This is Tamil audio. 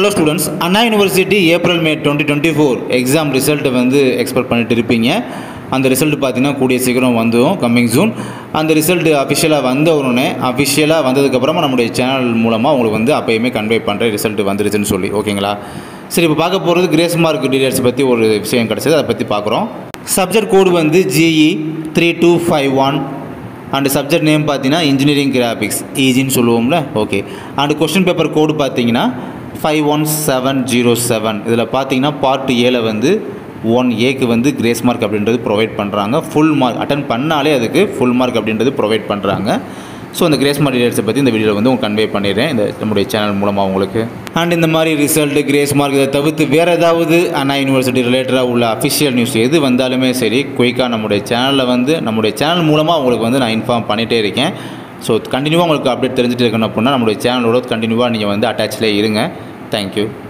ஹலோ ஸ்டூடெண்ட்ஸ், அண்ணா யூனிவர்சிட்டி ஏப்ரல் மே 2024 எக்ஸாம் ரிசல்ட்டை வந்து எக்ஸ்பெக்ட் பண்ணிட்டு இருப்பீங்க. அந்த ரிசல்ட் பார்த்தீங்கன்னா கூடிய சீக்கிரம் வந்துடும், கம்மிங் ஜூன். அந்த ரிசல்ட் அஃபிஷியலாக வந்ததுக்கப்புறமா நம்முடைய சேனல் மூலமாக உங்களுக்கு வந்து அப்போயுமே கன்வே பண்ணுற ரிசல்ட் வந்துருச்சுன்னு சொல்லி, ஓகேங்களா? சரி, இப்போ பார்க்க போகிறது கிரேஸ் மார்க் டீடைல்ஸ் பற்றி ஒரு விஷயம் கிடச்சது, அதை பற்றி பார்க்குறோம். சப்ஜெக்ட் கோடு வந்து GE 3251 அண்ட் சப்ஜெக்ட் நேம் பார்த்தீங்கன்னா இன்ஜினியரிங் கிராஃபிக்ஸ், ஈஜின்னு சொல்லுவோம்ல, ஓகே. அண்ட் கொஸ்டின் பேப்பர் கோடு பார்த்தீங்கன்னா 51707. இதில் பார்த்தீங்கன்னா பார்ட் ஏல வந்து 1Aக்கு வந்து கிரேஸ் மார்க் அப்படின்றது ப்ரொவைட் பண்ணுறாங்க. ஃபுல் மார்க் அட்டன் பண்ணாலே அதுக்கு ஃபுல் மார்க் அப்படின்றது ப்ரொவைட் பண்ணுறாங்க. ஸோ அந்த கிரேஸ் மார்க் டீடைல்ஸை பற்றி இந்த வீடியோவில் வந்து உங்களுக்கு கன்வே பண்ணிடுறேன், இந்த நம்முடைய சேனல் மூலமாக உங்களுக்கு. அண்ட் இந்த மாதிரி ரிசல்ட்டு, கிரேஸ் மார்க் இதை தவிர்த்து வேறு ஏதாவது அண்ணா யூனிவர்சிட்டி ரிலேட்டடாக உள்ள அஃபிஷியல் நியூஸ் எது வந்தாலுமே சரி, குயிக்காக நம்முடைய சேனல் மூலமாக உங்களுக்கு வந்து நான் இன்ஃபார்ம் பண்ணிகிட்டே இருக்கேன். ஸோ கண்டினியூவாக உங்களுக்கு அப்டேட் தெரிஞ்சுட்டு இருக்கணும் அப்படின்னா நம்முடைய சேனலோட கண்டினியூவாக நீங்கள் வந்து அட்டாச்சில் இருங்க. தேங்க்யூ.